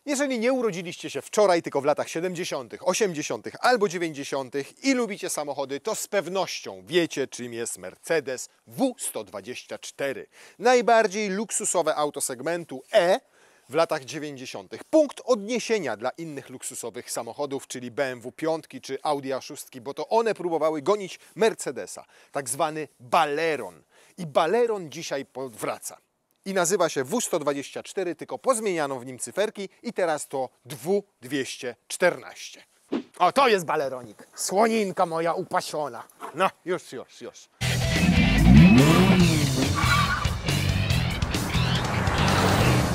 Jeżeli nie urodziliście się wczoraj, tylko w latach 70., 80. albo 90. i lubicie samochody, to z pewnością wiecie, czym jest Mercedes W124. Najbardziej luksusowe auto segmentu E w latach 90. Punkt odniesienia dla innych luksusowych samochodów, czyli BMW 5 czy Audi A6, bo to one próbowały gonić Mercedesa. Tak zwany Baleron. I Baleron dzisiaj powraca. I nazywa się W124, tylko pozmieniano w nim cyferki i teraz to W214. O, to jest baleronik. Słoninka moja upasiona. No, już.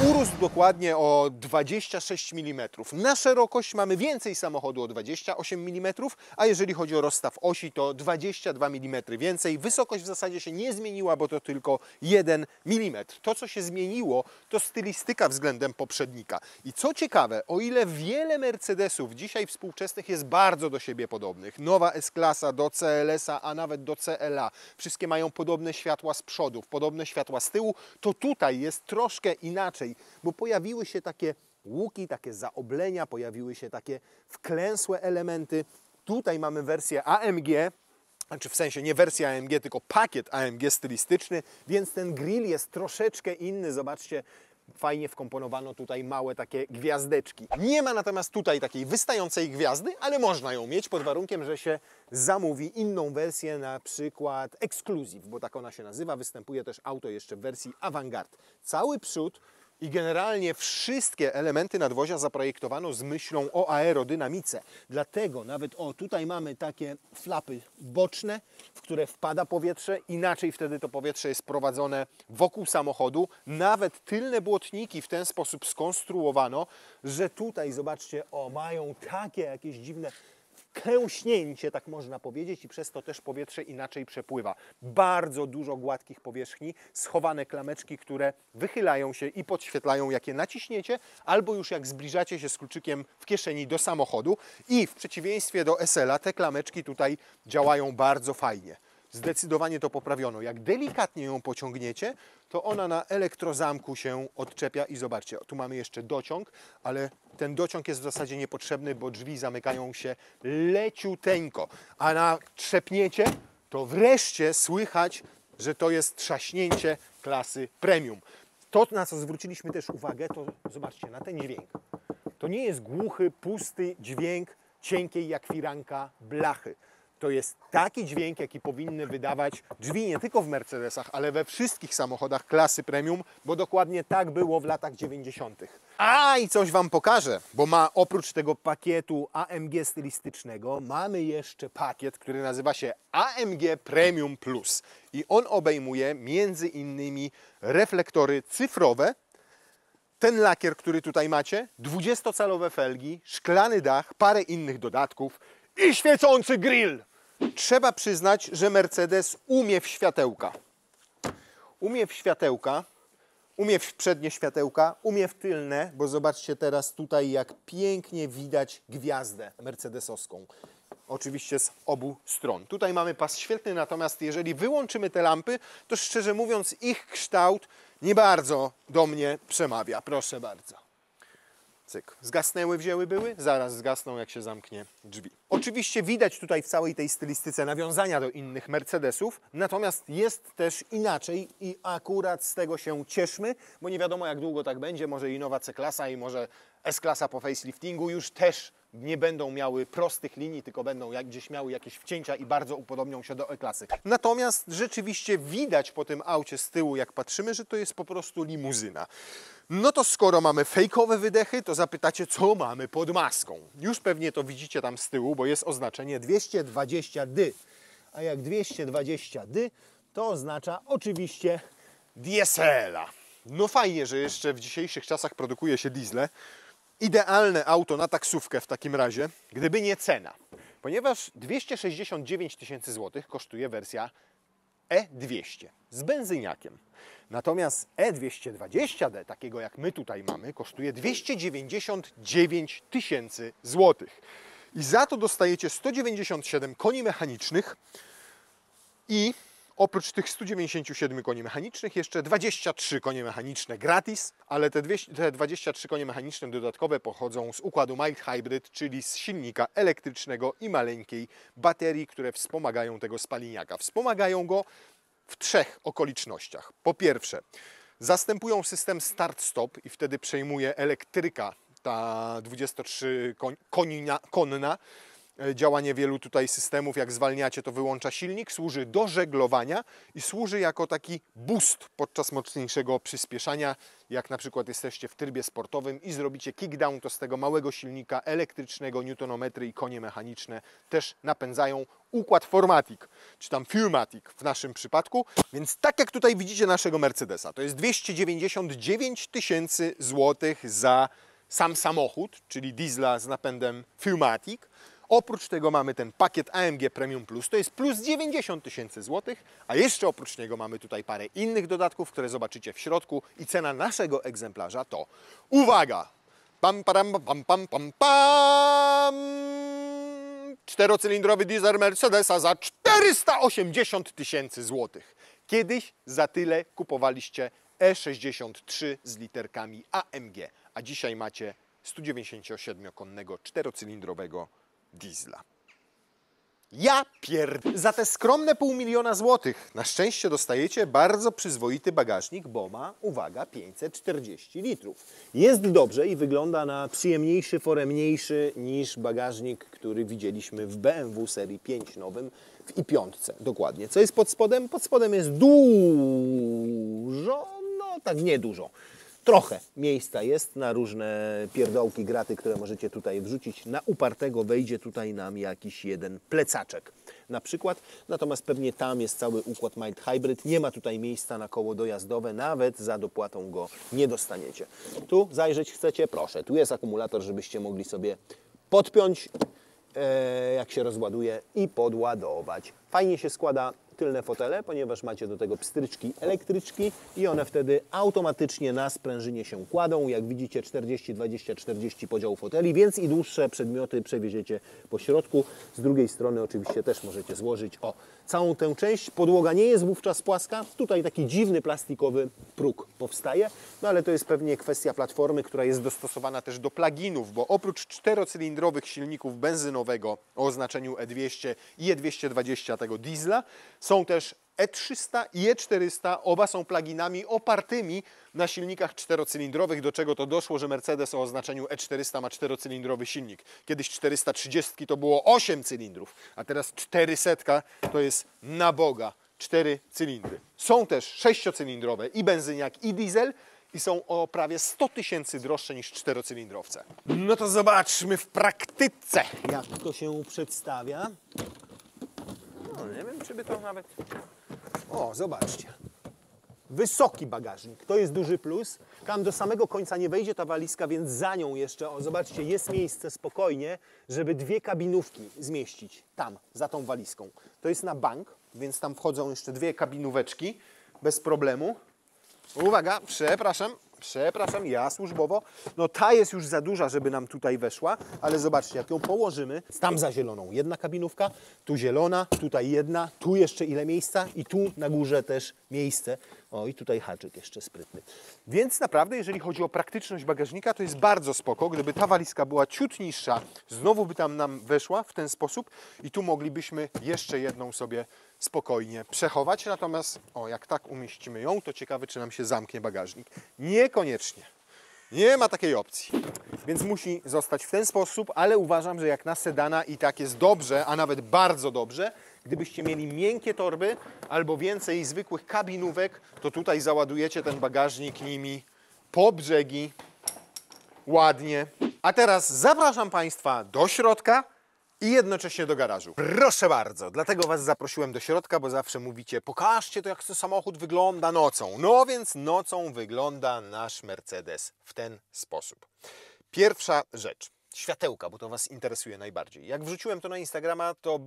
Urósł dokładnie o 26 mm. Na szerokość mamy więcej samochodu o 28 mm, a jeżeli chodzi o rozstaw osi, to 22 mm więcej. Wysokość w zasadzie się nie zmieniła, bo to tylko 1 mm. To, co się zmieniło, to stylistyka względem poprzednika. I co ciekawe, o ile wiele Mercedesów dzisiaj współczesnych jest bardzo do siebie podobnych, nowa S-klasa do CLS-a, a nawet do CLA, wszystkie mają podobne światła z przodu, podobne światła z tyłu, to tutaj jest troszkę inaczej, bo pojawiły się takie łuki, takie zaoblenia, pojawiły się takie wklęsłe elementy. Tutaj mamy wersję AMG, znaczy w sensie nie wersja AMG, tylko pakiet AMG stylistyczny, więc ten grill jest troszeczkę inny. Zobaczcie, fajnie wkomponowano tutaj małe takie gwiazdeczki. Nie ma natomiast tutaj takiej wystającej gwiazdy, ale można ją mieć pod warunkiem, że się zamówi inną wersję, na przykład Exclusive, bo tak ona się nazywa. Występuje też auto jeszcze w wersji Avantgarde. Cały przód i generalnie wszystkie elementy nadwozia zaprojektowano z myślą o aerodynamice. Dlatego nawet tutaj mamy takie flapy boczne, w które wpada powietrze. Inaczej wtedy to powietrze jest prowadzone wokół samochodu. Nawet tylne błotniki w ten sposób skonstruowano, że tutaj, zobaczcie, mają takie jakieś dziwne kęśnięcie, tak można powiedzieć, i przez to też powietrze inaczej przepływa. Bardzo dużo gładkich powierzchni, schowane klameczki, które wychylają się i podświetlają, jakie naciśniecie, albo już jak zbliżacie się z kluczykiem w kieszeni do samochodu. I w przeciwieństwie do SL-a te klameczki tutaj działają bardzo fajnie. Zdecydowanie to poprawiono. Jak delikatnie ją pociągniecie, to ona na elektrozamku się odczepia i zobaczcie, tu mamy jeszcze dociąg, ale ten dociąg jest w zasadzie niepotrzebny, bo drzwi zamykają się leciuteńko. A na trzepnięcie to wreszcie słychać, że to jest trzaśnięcie klasy premium. To, na co zwróciliśmy też uwagę, to zobaczcie, na ten dźwięk. To nie jest głuchy, pusty dźwięk cienkiej jak firanka blachy. To jest taki dźwięk, jaki powinny wydawać drzwi nie tylko w Mercedesach, ale we wszystkich samochodach klasy premium, bo dokładnie tak było w latach 90. I coś Wam pokażę, bo oprócz tego pakietu AMG stylistycznego mamy jeszcze pakiet, który nazywa się AMG Premium Plus. I on obejmuje między innymi reflektory cyfrowe, ten lakier, który tutaj macie, 20-calowe felgi, szklany dach, parę innych dodatków i świecący grill. Trzeba przyznać, że Mercedes umie w światełka. Umie w światełka, umie w przednie światełka, umie w tylne, bo zobaczcie teraz tutaj, jak pięknie widać gwiazdę mercedesowską. Oczywiście z obu stron. Tutaj mamy pas świetlny, natomiast jeżeli wyłączymy te lampy, to szczerze mówiąc ich kształt nie bardzo do mnie przemawia. Proszę bardzo. Cyk. Zgasnęły, wzięły, były? Zaraz zgasną, jak się zamknie drzwi. Oczywiście widać tutaj w całej tej stylistyce nawiązania do innych Mercedesów, natomiast jest też inaczej i akurat z tego się cieszmy, bo nie wiadomo, jak długo tak będzie. Może i nowa C-klasa, i może S-klasa po faceliftingu już też nie będą miały prostych linii, tylko będą gdzieś miały jakieś wcięcia i bardzo upodobnią się do E-klasy. Natomiast rzeczywiście widać po tym aucie z tyłu, jak patrzymy, że to jest po prostu limuzyna. No to skoro mamy fejkowe wydechy, to zapytacie, co mamy pod maską. Już pewnie to widzicie tam z tyłu, bo jest oznaczenie 220D. A jak 220D, to oznacza oczywiście diesela. No fajnie, że jeszcze w dzisiejszych czasach produkuje się diesle. Idealne auto na taksówkę w takim razie, gdyby nie cena. Ponieważ 269 tysięcy złotych kosztuje wersja E200 z benzyniakiem. Natomiast E220D, takiego jak my tutaj mamy, kosztuje 299 tysięcy złotych. I za to dostajecie 197 koni mechanicznych i Oprócz tych 197 koni mechanicznych jeszcze 23 konie mechaniczne gratis, ale te 23 konie mechaniczne dodatkowe pochodzą z układu Mild Hybrid, czyli z silnika elektrycznego i maleńkiej baterii, które wspomagają tego spaliniaka. Wspomagają go w 3 okolicznościach. Po pierwsze, zastępują system start-stop i wtedy przejmuje elektryka, ta 23-konna. Działanie wielu tutaj systemów, jak zwalniacie, to wyłącza silnik, służy do żeglowania i służy jako taki boost podczas mocniejszego przyspieszania. Jak na przykład jesteście w trybie sportowym i zrobicie kickdown, to z tego małego silnika elektrycznego newtonometry i konie mechaniczne też napędzają układ Formatic, czy tam Fuelmatic w naszym przypadku. Więc tak jak tutaj widzicie naszego Mercedesa, to jest 299 tysięcy złotych za sam samochód, czyli diesla z napędem Fuelmatic. Oprócz tego mamy ten pakiet AMG Premium Plus, to jest plus 90 tysięcy złotych, a jeszcze oprócz niego mamy tutaj parę innych dodatków, które zobaczycie w środku i cena naszego egzemplarza to, uwaga, pam, pam, pam, pam, pam, pam, 4-cylindrowy diesel Mercedesa za 480 tysięcy złotych. Kiedyś za tyle kupowaliście E63 z literkami AMG, a dzisiaj macie 197-konnego 4-cylindrowego diesla. Ja Za te skromne 500 000 złotych na szczęście dostajecie bardzo przyzwoity bagażnik, bo ma, uwaga, 540 litrów. Jest dobrze i wygląda na przyjemniejszy, foremniejszy niż bagażnik, który widzieliśmy w BMW serii 5 nowym w i5. Dokładnie. Co jest pod spodem? Pod spodem jest dużo, no tak niedużo. Trochę miejsca jest na różne pierdołki, graty, które możecie tutaj wrzucić. Na upartego wejdzie tutaj nam jakiś jeden plecaczek na przykład. Natomiast pewnie tam jest cały układ Mild Hybrid. Nie ma tutaj miejsca na koło dojazdowe. Nawet za dopłatą go nie dostaniecie. Tu zajrzeć chcecie? Proszę. Tu jest akumulator, żebyście mogli sobie podpiąć, jak się rozładuje i podładować. Fajnie się składa tylne fotele, ponieważ macie do tego pstryczki elektryczki i one wtedy automatycznie na sprężynie się kładą. Jak widzicie 40, 20, 40 podział foteli, więc i dłuższe przedmioty przewieziecie po środku. Z drugiej strony oczywiście też możecie złożyć całą tę część. Podłoga nie jest wówczas płaska. Tutaj taki dziwny plastikowy próg powstaje, no ale to jest pewnie kwestia platformy, która jest dostosowana też do pluginów, bo oprócz 4-cylindrowych silników benzynowego o oznaczeniu E200 i E220 tego diesla, są też E300 i E400, oba są pluginami opartymi na silnikach 4-cylindrowych, do czego to doszło, że Mercedes o oznaczeniu E400 ma 4-cylindrowy silnik. Kiedyś 430 to było 8 cylindrów, a teraz 400 to jest na Boga 4 cylindry. Są też 6-cylindrowe i benzyniak, i diesel i są o prawie 100 tysięcy droższe niż 4-cylindrowce. No to zobaczmy w praktyce, jak to się przedstawia. No, nie wiem, czy by to nawet... O, zobaczcie. Wysoki bagażnik, to jest duży plus. Tam do samego końca nie wejdzie ta walizka, więc za nią jeszcze, zobaczcie, jest miejsce spokojnie, żeby 2 kabinówki zmieścić tam, za tą walizką. To jest na bank, więc tam wchodzą jeszcze 2 kabinóweczki bez problemu. Uwaga, przepraszam, ja służbowo. No ta jest już za duża, żeby nam tutaj weszła, ale zobaczcie, jak ją położymy, tam za zieloną jedna kabinówka, tu zielona, tutaj jedna, tu jeszcze ile miejsca i tu na górze też miejsce. O, i tutaj haczyk jeszcze sprytny. Więc naprawdę, jeżeli chodzi o praktyczność bagażnika, to jest bardzo spoko. Gdyby ta walizka była ciut niższa, znowu by tam nam weszła w ten sposób i tu moglibyśmy jeszcze jedną sobie spokojnie przechować. Natomiast, jak tak umieścimy ją, to ciekawe, czy nam się zamknie bagażnik. Niekoniecznie. Nie ma takiej opcji. Więc musi zostać w ten sposób, ale uważam, że jak na sedana i tak jest dobrze, a nawet bardzo dobrze. Gdybyście mieli miękkie torby albo więcej zwykłych kabinówek, to tutaj załadujecie ten bagażnik nimi po brzegi ładnie. A teraz zapraszam Państwa do środka i jednocześnie do garażu. Proszę bardzo, dlatego Was zaprosiłem do środka, bo zawsze mówicie, pokażcie to, jak ten samochód wygląda nocą. No więc nocą wygląda nasz Mercedes w ten sposób. Pierwsza rzecz. Światełka, bo to Was interesuje najbardziej. Jak wrzuciłem to na Instagrama, to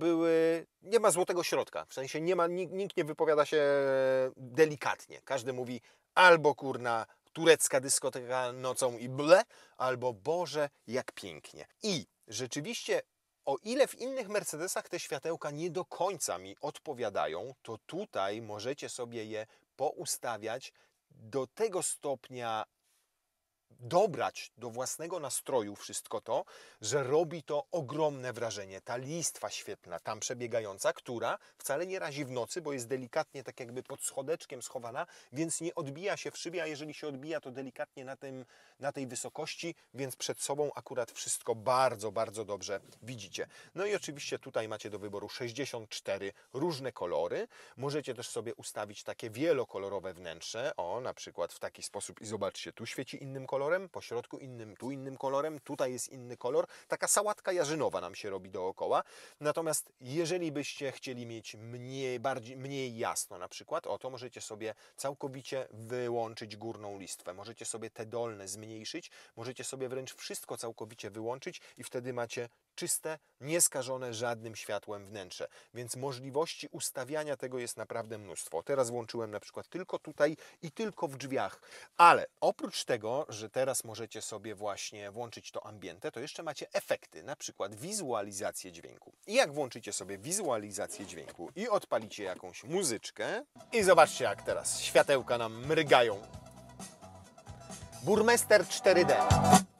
nie ma złotego środka. W sensie nikt nie wypowiada się delikatnie. Każdy mówi albo kurna turecka dyskoteka nocą i ble, albo Boże, jak pięknie. I rzeczywiście O ile w innych Mercedesach te światełka nie do końca mi odpowiadają, to tutaj możecie sobie je poustawiać do tego stopnia, dobrać do własnego nastroju wszystko to, że robi to ogromne wrażenie. Ta listwa świetlna tam przebiegająca, która wcale nie razi w nocy, bo jest delikatnie tak jakby pod schodeczkiem schowana, więc nie odbija się w szybie, a jeżeli się odbija, to delikatnie na tej wysokości, więc przed sobą akurat wszystko bardzo, bardzo dobrze widzicie. No i oczywiście tutaj macie do wyboru 64 różne kolory. Możecie też sobie ustawić takie wielokolorowe wnętrze, o, na przykład w taki sposób i zobaczcie, tu świeci innym kolorem, po środku innym, tu innym kolorem, tutaj jest inny kolor. Taka sałatka jarzynowa nam się robi dookoła. Natomiast jeżeli byście chcieli mieć mniej jasno na przykład, to możecie sobie całkowicie wyłączyć górną listwę. Możecie sobie te dolne zmniejszyć, możecie sobie wręcz wszystko całkowicie wyłączyć i wtedy macie czyste, nieskażone żadnym światłem wnętrze. Więc możliwości ustawiania tego jest naprawdę mnóstwo. Teraz włączyłem na przykład tylko tutaj i tylko w drzwiach. Ale oprócz tego, że teraz możecie sobie właśnie włączyć to ambiente, to jeszcze macie efekty, na przykład wizualizację dźwięku. I jak włączycie sobie wizualizację dźwięku i odpalicie jakąś muzyczkę i zobaczcie jak teraz światełka nam mrygają. Burmester 4D.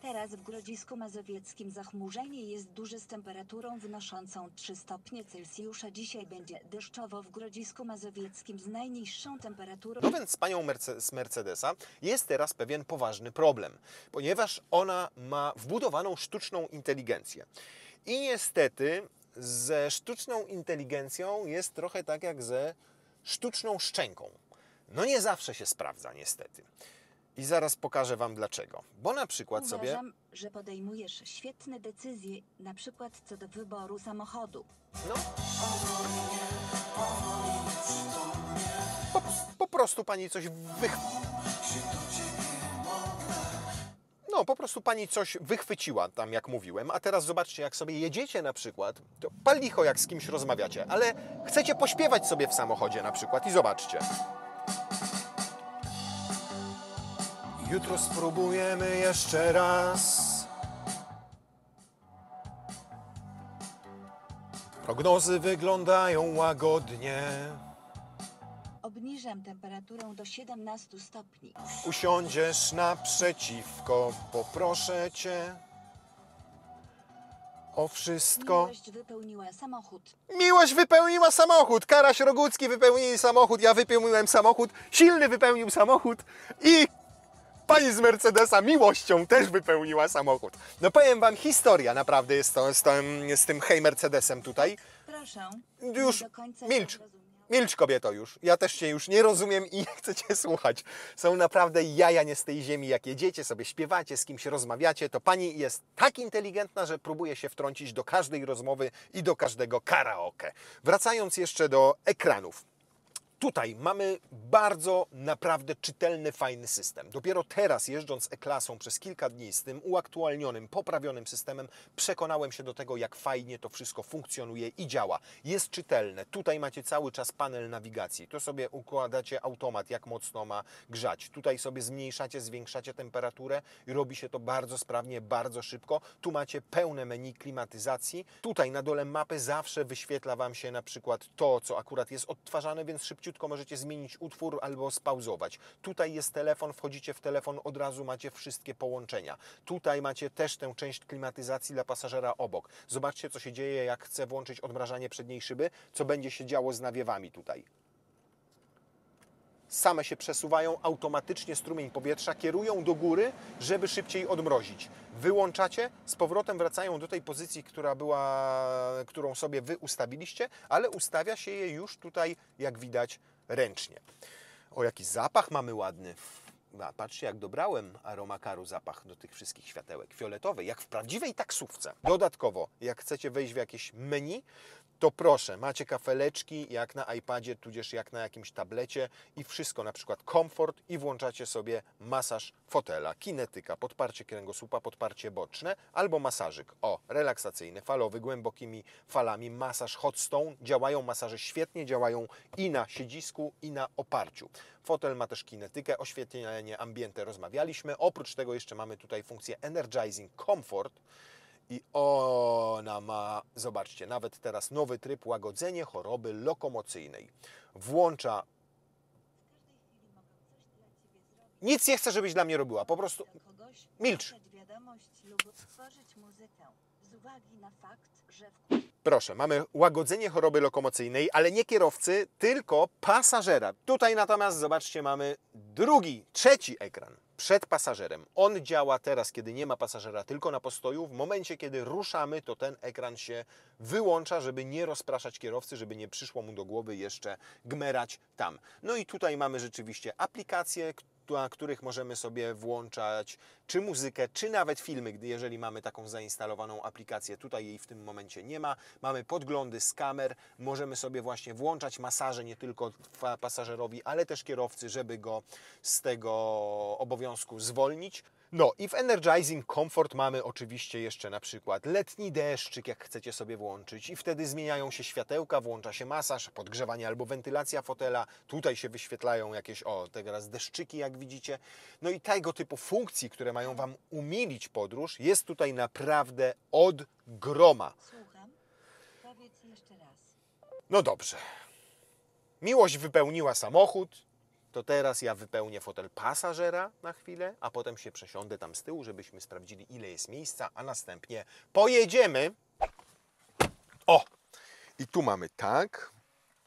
Teraz w Grodzisku Mazowieckim zachmurzenie jest duże z temperaturą wynoszącą 3 stopnie Celsjusza. Dzisiaj będzie deszczowo w Grodzisku Mazowieckim z najniższą temperaturą. No więc z panią z Mercedesa jest teraz pewien poważny problem, ponieważ ona ma wbudowaną sztuczną inteligencję. I niestety ze sztuczną inteligencją jest trochę tak jak ze sztuczną szczęką. No nie zawsze się sprawdza niestety. I zaraz pokażę Wam dlaczego. Bo na przykład Uważam, że podejmujesz świetne decyzje, na przykład co do wyboru samochodu. No. Po prostu pani coś po prostu pani coś wychwyciła tam, jak mówiłem. A teraz zobaczcie, jak sobie jedziecie na przykład, to pal licho, jak z kimś rozmawiacie, ale chcecie pośpiewać sobie w samochodzie na przykład i zobaczcie. Jutro spróbujemy jeszcze raz. Prognozy wyglądają łagodnie. Obniżam temperaturę do 17 stopni. Usiądziesz naprzeciwko, poproszę cię o wszystko. Miłość wypełniła samochód. Miłość wypełniła samochód. Karaś Rogucki wypełnili samochód, ja wypełniłem samochód, Silny wypełnił samochód i pani z Mercedesa miłością też wypełniła samochód. No powiem Wam, historia naprawdę jest z tym hej Mercedesem tutaj. Proszę. Już nie do końca milcz. zrozumiałam. Milcz, kobieto, już. Ja też Cię już nie rozumiem i nie chcę Cię słuchać. Są naprawdę jaja nie z tej ziemi. Jak jedziecie sobie, śpiewacie, z kimś rozmawiacie, to pani jest tak inteligentna, że próbuje się wtrącić do każdej rozmowy i do każdego karaoke. Wracając jeszcze do ekranów. Tutaj mamy bardzo naprawdę czytelny, fajny system. Dopiero teraz, jeżdżąc E-klasą przez kilka dni z tym uaktualnionym, poprawionym systemem, przekonałem się do tego, jak fajnie to wszystko funkcjonuje i działa. Jest czytelne. Tutaj macie cały czas panel nawigacji. Tu sobie układacie automat, jak mocno ma grzać. Tutaj sobie zmniejszacie, zwiększacie temperaturę i robi się to bardzo sprawnie, bardzo szybko. Tu macie pełne menu klimatyzacji. Tutaj na dole mapy zawsze wyświetla Wam się na przykład to, co akurat jest odtwarzane, więc szybciutko możecie zmienić utwór albo spauzować. Tutaj jest telefon, wchodzicie w telefon, od razu macie wszystkie połączenia. Tutaj macie też tę część klimatyzacji dla pasażera obok. Zobaczcie, co się dzieje, jak chcę włączyć odmrażanie przedniej szyby, co będzie się działo z nawiewami tutaj. Same się przesuwają, automatycznie strumień powietrza kierują do góry, żeby szybciej odmrozić. Wyłączacie, z powrotem wracają do tej pozycji, którą sobie Wy ustawiliście, ale ustawia się je już tutaj, jak widać, ręcznie. O, jaki zapach mamy ładny. Patrzcie, jak dobrałem aromakaru zapach do tych wszystkich światełek. Fioletowy, jak w prawdziwej taksówce. Dodatkowo, jak chcecie wejść w jakieś menu, to proszę, macie kafeleczki jak na iPadzie, tudzież jak na jakimś tablecie i wszystko, na przykład komfort i włączacie sobie masaż fotela, kinetyka, podparcie kręgosłupa, podparcie boczne albo masażyk. O, relaksacyjny, falowy, głębokimi falami, masaż hot stone. Działają masaże świetnie, działają i na siedzisku, i na oparciu. Fotel ma też kinetykę, oświetlenie ambiente rozmawialiśmy. Oprócz tego jeszcze mamy tutaj funkcję Energizing Comfort. I ona ma, zobaczcie, nawet teraz nowy tryb łagodzenie choroby lokomocyjnej. Włącza... Nic nie chcę, żebyś dla mnie robiła, po prostu milcz. Wiadomość lub stworzyć muzykę z uwagi na fakt, że Proszę, mamy łagodzenie choroby lokomocyjnej, ale nie kierowcy, tylko pasażera. Tutaj natomiast, zobaczcie, mamy trzeci ekran przed pasażerem. On działa teraz, kiedy nie ma pasażera, tylko na postoju. W momencie, kiedy ruszamy, to ten ekran się wyłącza, żeby nie rozpraszać kierowcy, żeby nie przyszło mu do głowy jeszcze gmerać tam. No i tutaj mamy rzeczywiście aplikacje, na których możemy sobie włączać czy muzykę, czy nawet filmy, jeżeli mamy taką zainstalowaną aplikację. Tutaj jej w tym momencie nie ma. Mamy podglądy z kamer, możemy sobie właśnie włączać masaże nie tylko pasażerowi, ale też kierowcy, żeby go z tego obowiązku zwolnić. No i w Energizing Comfort mamy oczywiście jeszcze na przykład letni deszczyk, jak chcecie sobie włączyć i wtedy zmieniają się światełka, włącza się masaż, podgrzewanie albo wentylacja fotela. Tutaj się wyświetlają jakieś, teraz deszczyki, jak widzicie. No i tego typu funkcji, które mają Wam umilić podróż, jest tutaj naprawdę od groma. Słucham. Powiedz jeszcze raz. No dobrze. Miłość wypełniła samochód. To teraz ja wypełnię fotel pasażera na chwilę, a potem się przesiądę tam z tyłu, żebyśmy sprawdzili, ile jest miejsca, a następnie pojedziemy. O! I tu mamy tak.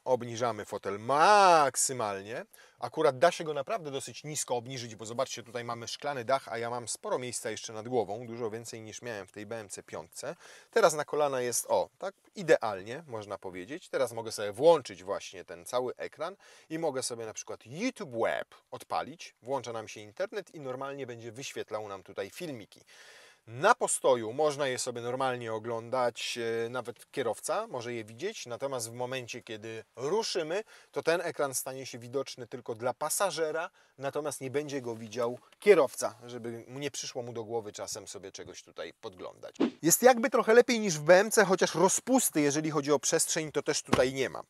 Obniżamy fotel maksymalnie. Akurat da się go naprawdę dosyć nisko obniżyć, bo zobaczcie, tutaj mamy szklany dach, a ja mam sporo miejsca jeszcze nad głową, dużo więcej niż miałem w tej BMC 5. Teraz na kolana jest, tak idealnie, można powiedzieć. Teraz mogę sobie włączyć właśnie ten cały ekran i mogę sobie na przykład YouTube Web odpalić. Włącza nam się internet i normalnie będzie wyświetlał nam tutaj filmiki. Na postoju można je sobie normalnie oglądać, nawet kierowca może je widzieć, natomiast w momencie, kiedy ruszymy, to ten ekran stanie się widoczny tylko dla pasażera, natomiast nie będzie go widział kierowca, żeby nie przyszło mu do głowy czasem sobie czegoś tutaj podglądać. Jest jakby trochę lepiej niż w BMC, chociaż rozpusty, jeżeli chodzi o przestrzeń, to też tutaj nie ma.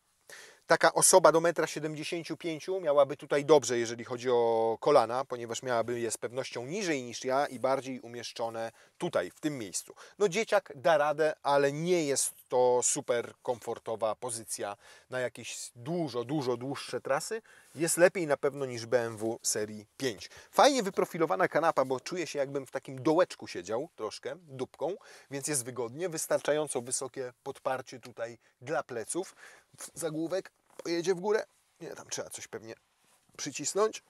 Taka osoba do 1,75 m miałaby tutaj dobrze, jeżeli chodzi o kolana, ponieważ miałaby je z pewnością niżej niż ja i bardziej umieszczone tutaj, w tym miejscu. No dzieciak da radę, ale nie jest to super komfortowa pozycja na jakieś dużo dłuższe trasy. Jest lepiej na pewno niż BMW serii 5. Fajnie wyprofilowana kanapa, bo czuję się, jakbym w takim dołeczku siedział troszkę, dupką, więc jest wygodnie. Wystarczająco wysokie podparcie tutaj dla pleców. Zagłówek pojedzie w górę. Nie, tam trzeba coś pewnie przycisnąć.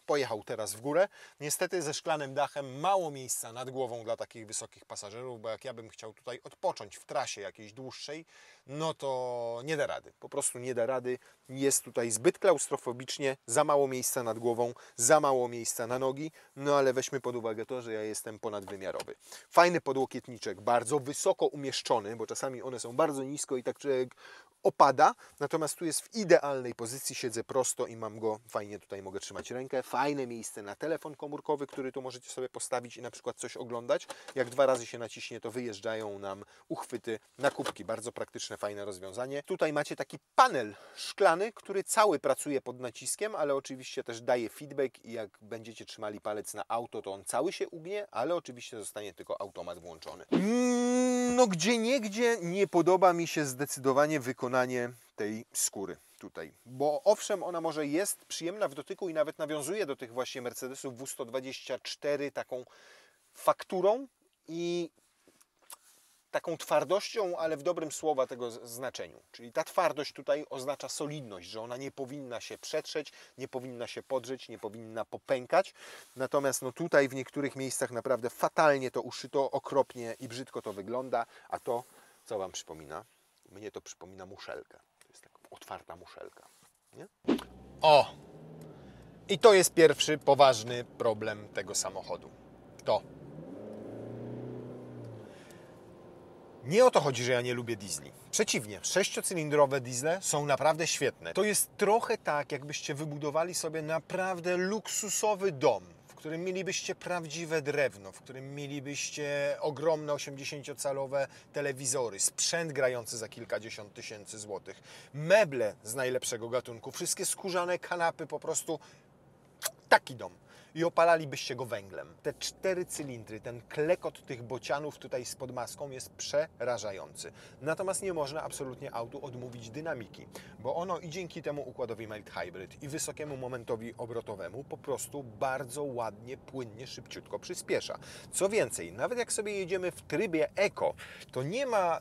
Pojechał teraz w górę. Niestety ze szklanym dachem mało miejsca nad głową dla takich wysokich pasażerów, bo jak ja bym chciał tutaj odpocząć w trasie jakiejś dłuższej, no to nie da rady. Po prostu nie da rady. Jest tutaj zbyt klaustrofobicznie, za mało miejsca nad głową, za mało miejsca na nogi, no ale weźmy pod uwagę to, że ja jestem ponadwymiarowy. Fajny podłokietniczek, bardzo wysoko umieszczony, bo czasami one są bardzo nisko i tak człowiek opada, natomiast tu jest w idealnej pozycji, siedzę prosto i mam go, fajnie tutaj mogę trzymać rękę, fajne miejsce na telefon komórkowy, który tu możecie sobie postawić i na przykład coś oglądać. Jak 2 razy się naciśnie, to wyjeżdżają nam uchwyty na kubki, bardzo praktyczne, fajne rozwiązanie. Tutaj macie taki panel szklany, który cały pracuje pod naciskiem, ale oczywiście też daje feedback i jak będziecie trzymali palec na auto, to on cały się ugnie, ale oczywiście zostanie tylko automat włączony. No gdzieniegdzie nie podoba mi się zdecydowanie wykonanie tej skóry tutaj, bo owszem, ona może jest przyjemna w dotyku i nawet nawiązuje do tych właśnie Mercedesów W124 taką fakturą i taką twardością, ale w dobrym słowa tego znaczeniu. Czyli ta twardość tutaj oznacza solidność, że ona nie powinna się przetrzeć, nie powinna się podrzeć, nie powinna popękać. Natomiast no tutaj w niektórych miejscach naprawdę fatalnie to uszyto, okropnie i brzydko to wygląda. A to, co Wam przypomina? Mnie to przypomina muszelkę. To jest taka otwarta muszelka. Nie? I to jest pierwszy poważny problem tego samochodu. Nie o to chodzi, że ja nie lubię diesli. Przeciwnie, 6-cylindrowe diesle są naprawdę świetne. To jest trochę tak, jakbyście wybudowali sobie naprawdę luksusowy dom, w którym mielibyście prawdziwe drewno, w którym mielibyście ogromne 80-calowe telewizory, sprzęt grający za kilkadziesiąt tysięcy złotych, meble z najlepszego gatunku, wszystkie skórzane kanapy, po prostu taki dom. i opalalibyście go węglem. Te 4 cylindry, ten klekot tych bocianów tutaj spod maską jest przerażający. Natomiast nie można absolutnie autu odmówić dynamiki, bo ono i dzięki temu układowi mild hybrid i wysokiemu momentowi obrotowemu po prostu bardzo ładnie, płynnie, szybciutko przyspiesza. Co więcej, nawet jak sobie jedziemy w trybie Eco,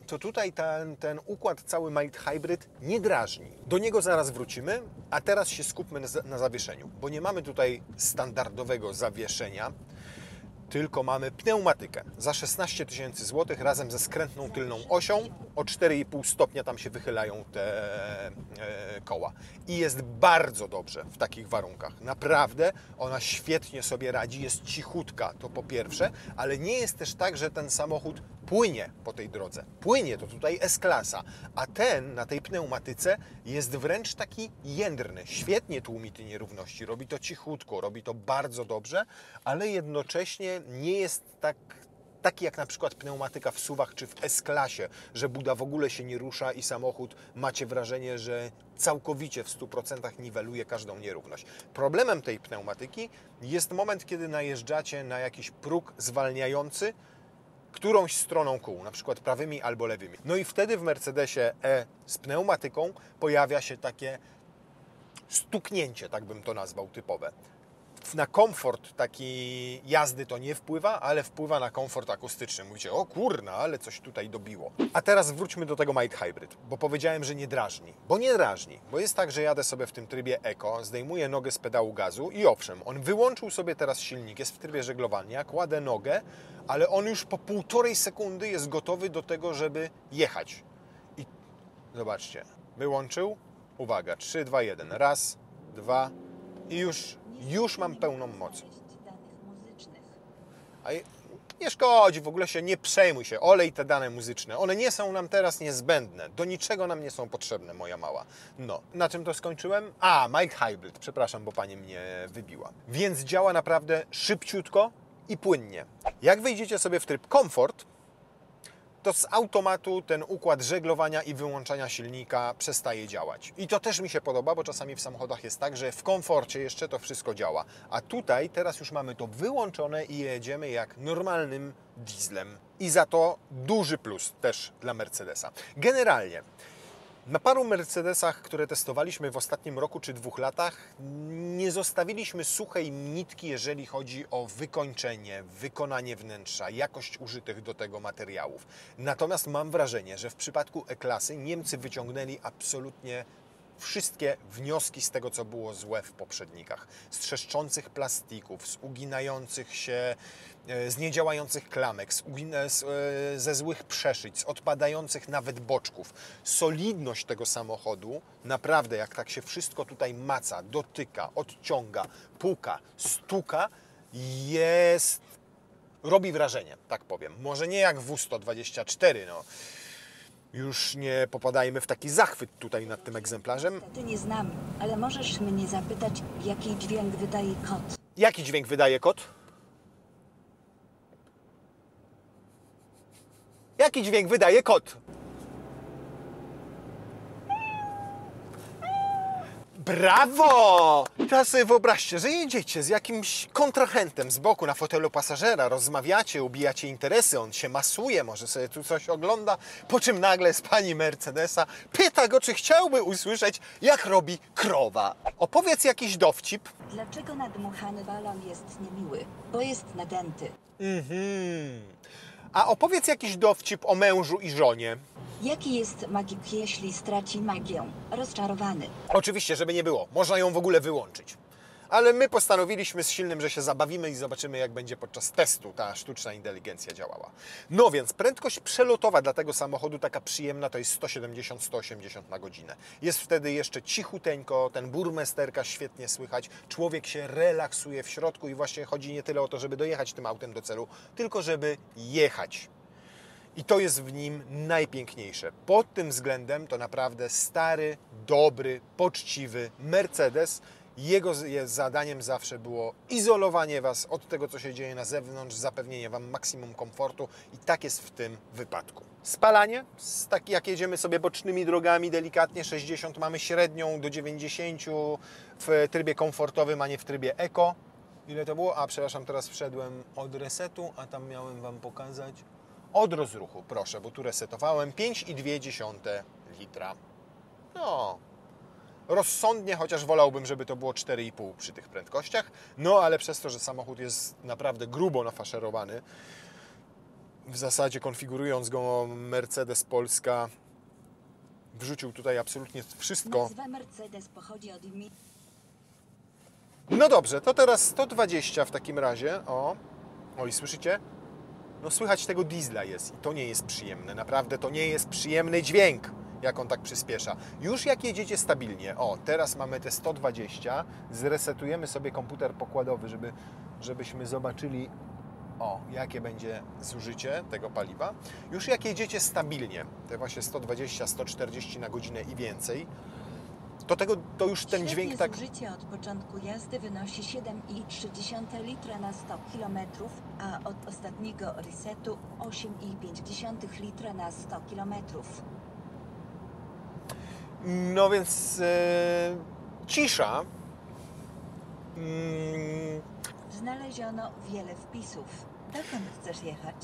to tutaj ten układ cały mild hybrid nie drażni. Do niego zaraz wrócimy, a teraz się skupmy na zawieszeniu, bo nie mamy tutaj standardowego zawieszenia, tylko mamy pneumatykę za 16 000 złotych razem ze skrętną tylną osią. O 4,5 stopnia tam się wychylają te koła. I jest bardzo dobrze w takich warunkach. Naprawdę ona świetnie sobie radzi, jest cichutka, to po pierwsze, ale nie jest też tak, że ten samochód płynie po tej drodze. Płynie, to tutaj S-klasa, a ten na tej pneumatyce jest wręcz taki jędrny. Świetnie tłumi te nierówności, robi to cichutko, robi to bardzo dobrze, ale jednocześnie nie jest taki jak na przykład pneumatyka w SUV-ach czy w S-klasie, że buda w ogóle się nie rusza i samochód macie wrażenie, że całkowicie w 100% niweluje każdą nierówność. Problemem tej pneumatyki jest moment, kiedy najeżdżacie na jakiś próg zwalniający którąś stroną kół, na przykład prawymi albo lewymi. No i wtedy w Mercedesie E z pneumatyką pojawia się takie stuknięcie, tak bym to nazwał, typowe. Na komfort takiej jazdy to nie wpływa, ale wpływa na komfort akustyczny. Mówicie, o kurna, ale coś tutaj dobiło. A teraz wróćmy do tego mild hybrid, bo powiedziałem, że nie drażni. Bo nie drażni, bo jest tak, że jadę sobie w tym trybie Eco, zdejmuję nogę z pedału gazu i owszem, on wyłączył sobie teraz silnik, jest w trybie żeglowania, kładę nogę, ale on już po 1,5 sekundy jest gotowy do tego, żeby jechać. I zobaczcie, wyłączył, uwaga, 3, 2, 1, raz, dwa i już mam pełną moc. A nie szkodzi, w ogóle się nie przejmuj się, olej te dane muzyczne. One nie są nam teraz niezbędne, do niczego nam nie są potrzebne, moja mała. No, na czym to skończyłem? A, mild hybrid, przepraszam, bo pani mnie wybiła. Więc działa naprawdę szybciutko i płynnie. Jak wejdziecie sobie w tryb komfort, to z automatu ten układ żeglowania i wyłączania silnika przestaje działać. I to też mi się podoba, bo czasami w samochodach jest tak, że w komforcie jeszcze to wszystko działa. A tutaj teraz już mamy to wyłączone i jedziemy jak normalnym dieslem. I za to duży plus też dla Mercedesa. Generalnie na paru Mercedesach, które testowaliśmy w ostatnim roku czy 2 latach, nie zostawiliśmy suchej nitki, jeżeli chodzi o wykończenie, wykonanie wnętrza, jakość użytych do tego materiałów. Natomiast mam wrażenie, że w przypadku E-klasy Niemcy wyciągnęli absolutnie wszystkie wnioski z tego, co było złe w poprzednikach. Z trzeszczących plastików, z uginających się, z niedziałających klamek, ze złych przeszyć, z odpadających nawet boczków. Solidność tego samochodu, naprawdę jak tak się wszystko tutaj maca, dotyka, odciąga, puka, stuka, robi wrażenie, tak powiem. Może nie jak W124, no. Już nie popadajmy w taki zachwyt tutaj nad tym egzemplarzem. Ty nie znam, ale możesz mnie zapytać, jaki dźwięk wydaje kot? Jaki dźwięk wydaje kot? Jaki dźwięk wydaje kot? Brawo! Teraz sobie wyobraźcie, że jedziecie z jakimś kontrahentem z boku na fotelu pasażera, rozmawiacie, ubijacie interesy, on się masuje, może sobie tu coś ogląda, po czym nagle z pani Mercedesa pyta go, czy chciałby usłyszeć, jak robi krowa. Opowiedz jakiś dowcip. Dlaczego nadmuchany balon jest niemiły? Bo jest nadęty. A opowiedz jakiś dowcip o mężu i żonie. Jaki jest magik, jeśli straci magię? Rozczarowany. Oczywiście, żeby nie było. Można ją w ogóle wyłączyć. Ale my postanowiliśmy z Silnym, że się zabawimy i zobaczymy, jak będzie podczas testu ta sztuczna inteligencja działała. No więc prędkość przelotowa dla tego samochodu taka przyjemna to jest 170-180 na godzinę. Jest wtedy jeszcze cichuteńko, ten burmesterka świetnie słychać, człowiek się relaksuje w środku i właśnie chodzi nie tyle o to, żeby dojechać tym autem do celu, tylko żeby jechać. I to jest w nim najpiękniejsze. Pod tym względem to naprawdę stary, dobry, poczciwy Mercedes. Jego zadaniem zawsze było izolowanie Was od tego, co się dzieje na zewnątrz, zapewnienie Wam maksimum komfortu i tak jest w tym wypadku. Spalanie, jak jedziemy sobie bocznymi drogami delikatnie 60, mamy średnią do 90 w trybie komfortowym, a nie w trybie Eco. Ile to było? A, przepraszam, teraz wszedłem od resetu, a tam miałem Wam pokazać od rozruchu, proszę, bo tu resetowałem 5,2 litra. No, rozsądnie, chociaż wolałbym, żeby to było 4,5 przy tych prędkościach. No, ale przez to, że samochód jest naprawdę grubo nafaszerowany, w zasadzie konfigurując go Mercedes Polska, wrzucił tutaj absolutnie wszystko. Nazwa Mercedes pochodzi od imienia. No dobrze, to teraz 120 w takim razie. Oj, słyszycie? No słychać tego diesla jest i to nie jest przyjemne. Naprawdę to nie jest przyjemny dźwięk, jak on tak przyspiesza. Już jak jedziecie stabilnie, teraz mamy te 120, zresetujemy sobie komputer pokładowy, żebyśmy zobaczyli, jakie będzie zużycie tego paliwa. Już jak jedziecie stabilnie, te właśnie 120, 140 na godzinę i więcej, to już ten dźwięk tak... Zużycie od początku jazdy wynosi 7,3 litra na 100 km, a od ostatniego resetu 8,5 litra na 100 km. No więc cisza. Znaleziono wiele wpisów. Dokąd chcesz jechać?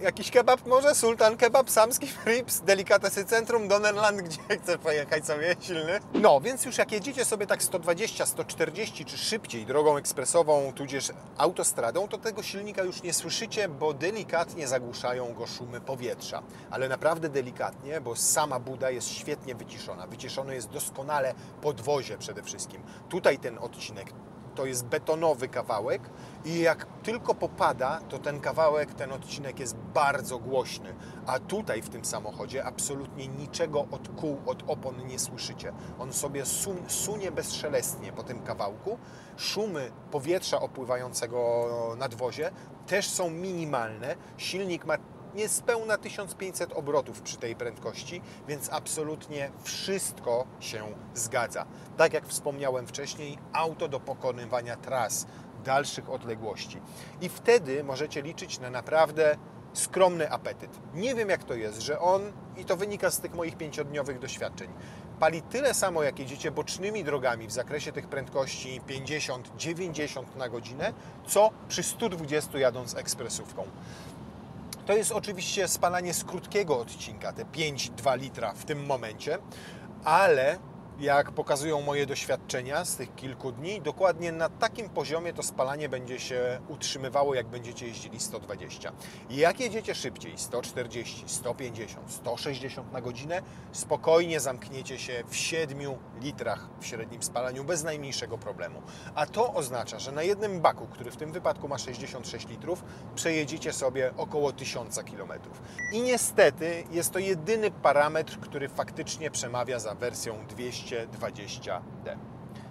Jakiś kebab może? Sultan Kebab, Samski Frips, Delikatesy Centrum, Donnerland, gdzie chcę pojechać sobie silny? No, więc już jak jedziecie sobie tak 120, 140 czy szybciej drogą ekspresową, tudzież autostradą, to tego silnika już nie słyszycie, bo delikatnie zagłuszają go szumy powietrza. Ale naprawdę delikatnie, bo sama buda jest świetnie wyciszona. Wyciszone jest doskonale podwozie przede wszystkim. Tutaj ten odcinek to jest betonowy kawałek i jak tylko popada, to ten odcinek jest bardzo głośny. A tutaj w tym samochodzie absolutnie niczego od kół, od opon nie słyszycie. On sobie sunie bezszelestnie po tym kawałku. Szumy powietrza opływającego nadwozie też są minimalne. Silnik ma niespełna 1500 obrotów przy tej prędkości, więc absolutnie wszystko się zgadza. Tak jak wspomniałem wcześniej, auto do pokonywania tras, dalszych odległości. I wtedy możecie liczyć na naprawdę skromny apetyt. Nie wiem jak to jest, że on, i to wynika z tych moich 5-dniowych doświadczeń, pali tyle samo jak jedziecie bocznymi drogami w zakresie tych prędkości 50-90 na godzinę, co przy 120 jadąc ekspresówką. To jest oczywiście spalanie z krótkiego odcinka, te 5-2 litra w tym momencie, ale jak pokazują moje doświadczenia z tych kilku dni, dokładnie na takim poziomie to spalanie będzie się utrzymywało, jak będziecie jeździli 120. I jak jedziecie szybciej, 140, 150, 160 na godzinę, spokojnie zamkniecie się w 7 litrach w średnim spalaniu bez najmniejszego problemu. A to oznacza, że na jednym baku, który w tym wypadku ma 66 litrów, przejedziecie sobie około 1000 km. I niestety jest to jedyny parametr, który faktycznie przemawia za wersją 220D.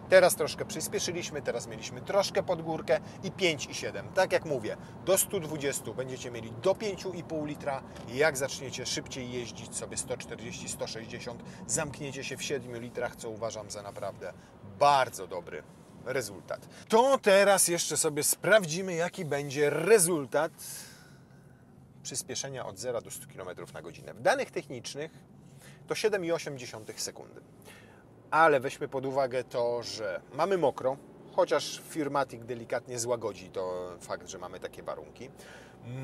Teraz troszkę przyspieszyliśmy, teraz mieliśmy troszkę pod górkę i 5,7. Tak jak mówię, do 120 będziecie mieli do 5,5 litra. Jak zaczniecie szybciej jeździć sobie 140-160, zamkniecie się w 7 litrach, co uważam za naprawdę bardzo dobry rezultat. To teraz jeszcze sobie sprawdzimy, jaki będzie rezultat przyspieszenia od 0 do 100 km na godzinę. W danych technicznych to 7,8 sekundy. Ale weźmy pod uwagę to, że mamy mokro, chociaż Firmatic delikatnie złagodzi to fakt, że mamy takie warunki.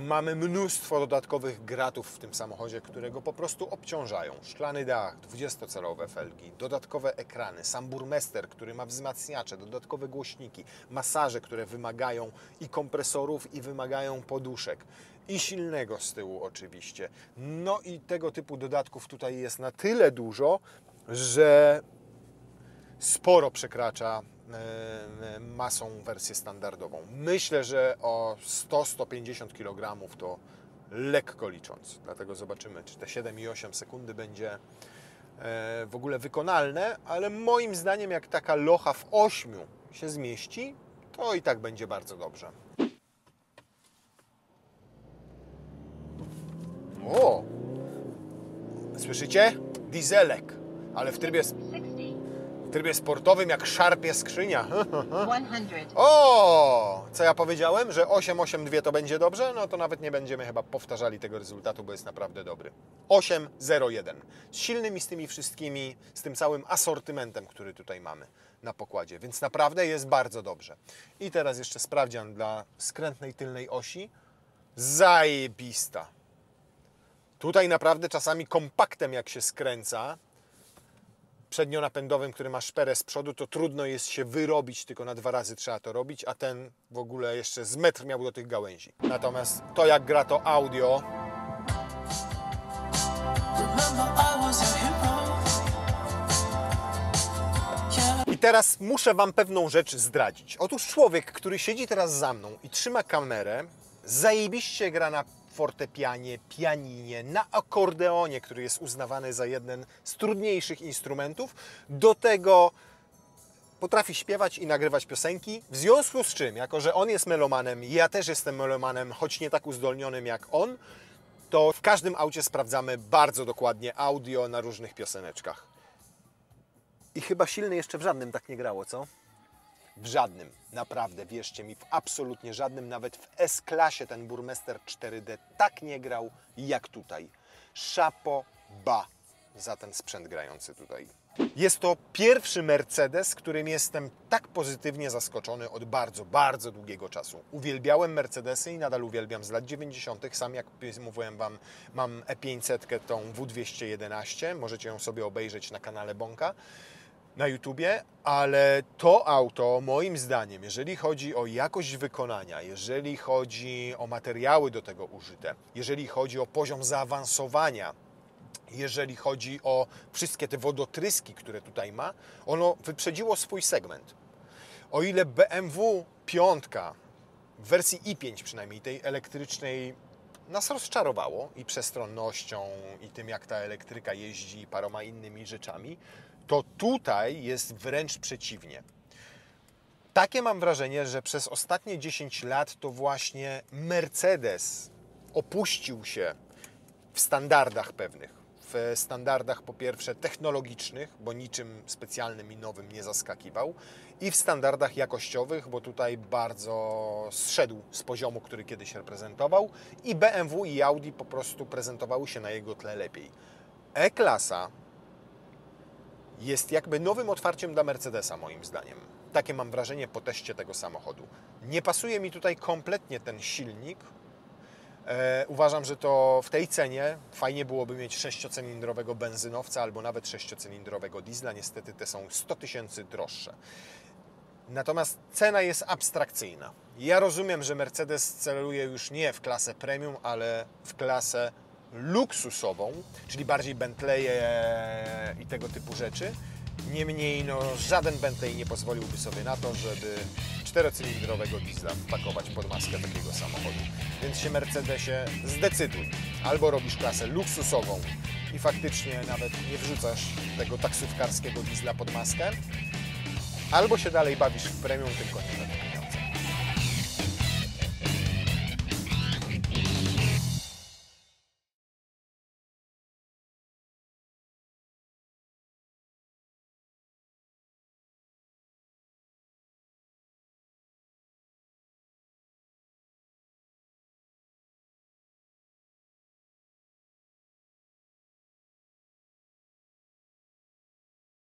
Mamy mnóstwo dodatkowych gratów w tym samochodzie, które go po prostu obciążają. Szklany dach, 20-calowe felgi, dodatkowe ekrany, sam burmester, który ma wzmacniacze, dodatkowe głośniki, masaże, które wymagają i kompresorów, i wymagają poduszek. I silnego z tyłu oczywiście. No i tego typu dodatków tutaj jest na tyle dużo, że sporo przekracza masą wersję standardową. Myślę, że o 100-150 kg to lekko licząc. Dlatego zobaczymy, czy te 7,8 sekundy będzie w ogóle wykonalne, ale moim zdaniem jak taka locha w 8 się zmieści, to i tak będzie bardzo dobrze. O! Słyszycie? Dieselek, ale w W trybie sportowym jak szarpie skrzynia. 100. O! Co ja powiedziałem? Że 882 to będzie dobrze? No to nawet nie będziemy chyba powtarzali tego rezultatu, bo jest naprawdę dobry. 801. Z silnym i z tymi wszystkimi, z tym całym asortymentem, który tutaj mamy na pokładzie. Więc naprawdę jest bardzo dobrze. I teraz jeszcze sprawdzian dla skrętnej tylnej osi. Zajebista. Tutaj naprawdę czasami kompaktem jak się skręca, przednionapędowym, który ma szperę z przodu, to trudno jest się wyrobić, tylko na 2 razy trzeba to robić, a ten w ogóle jeszcze z metr miał do tych gałęzi. Natomiast to jak gra to audio, i teraz muszę Wam pewną rzecz zdradzić. Otóż człowiek, który siedzi teraz za mną i trzyma kamerę, zajebiście gra na fortepianie, pianinie, na akordeonie, który jest uznawany za jeden z trudniejszych instrumentów. Do tego potrafi śpiewać i nagrywać piosenki, w związku z czym, jako że on jest melomanem, ja też jestem melomanem, choć nie tak uzdolnionym jak on, to w każdym aucie sprawdzamy bardzo dokładnie audio na różnych pioseneczkach. I chyba silny jeszcze w żadnym tak nie grało, co? W żadnym, naprawdę, wierzcie mi, w absolutnie żadnym, nawet w S-klasie ten Burmester 4D tak nie grał jak tutaj. Chapeau bas za ten sprzęt grający tutaj. Jest to pierwszy Mercedes, którym jestem tak pozytywnie zaskoczony od bardzo, bardzo długiego czasu. Uwielbiałem Mercedesy i nadal uwielbiam z lat 90. Sam, jak mówiłem Wam, mam E500, tą W211, możecie ją sobie obejrzeć na kanale Bąka na YouTubie, ale to auto moim zdaniem, jeżeli chodzi o jakość wykonania, jeżeli chodzi o materiały do tego użyte, jeżeli chodzi o poziom zaawansowania, jeżeli chodzi o wszystkie te wodotryski, które tutaj ma, ono wyprzedziło swój segment. O ile BMW 5 w wersji i5 przynajmniej, tej elektrycznej, nas rozczarowało i przestronnością, i tym jak ta elektryka jeździ, i paroma innymi rzeczami, to tutaj jest wręcz przeciwnie. Takie mam wrażenie, że przez ostatnie 10 lat to właśnie Mercedes opuścił się w standardach pewnych. W standardach po pierwsze technologicznych, bo niczym specjalnym i nowym nie zaskakiwał, i w standardach jakościowych, bo tutaj bardzo zszedł z poziomu, który kiedyś reprezentował, i BMW i Audi po prostu prezentowały się na jego tle lepiej. E-klasa jest jakby nowym otwarciem dla Mercedesa, moim zdaniem. Takie mam wrażenie po teście tego samochodu. Nie pasuje mi tutaj kompletnie ten silnik. Uważam, że to w tej cenie fajnie byłoby mieć 6-cylindrowego benzynowca albo nawet 6-cylindrowego diesla. Niestety te są 100 000 droższe. Natomiast cena jest abstrakcyjna. Ja rozumiem, że Mercedes celuje już nie w klasę premium, ale w klasę luksusową, czyli bardziej Bentleye i tego typu rzeczy. Niemniej żaden Bentley nie pozwoliłby sobie na to, żeby 4-cylindrowego diesla wpakować pod maskę takiego samochodu. Więc się Mercedesie zdecyduj. Albo robisz klasę luksusową i faktycznie nawet nie wrzucasz tego taksówkarskiego diesla pod maskę, albo się dalej bawisz w premium, tylko nie.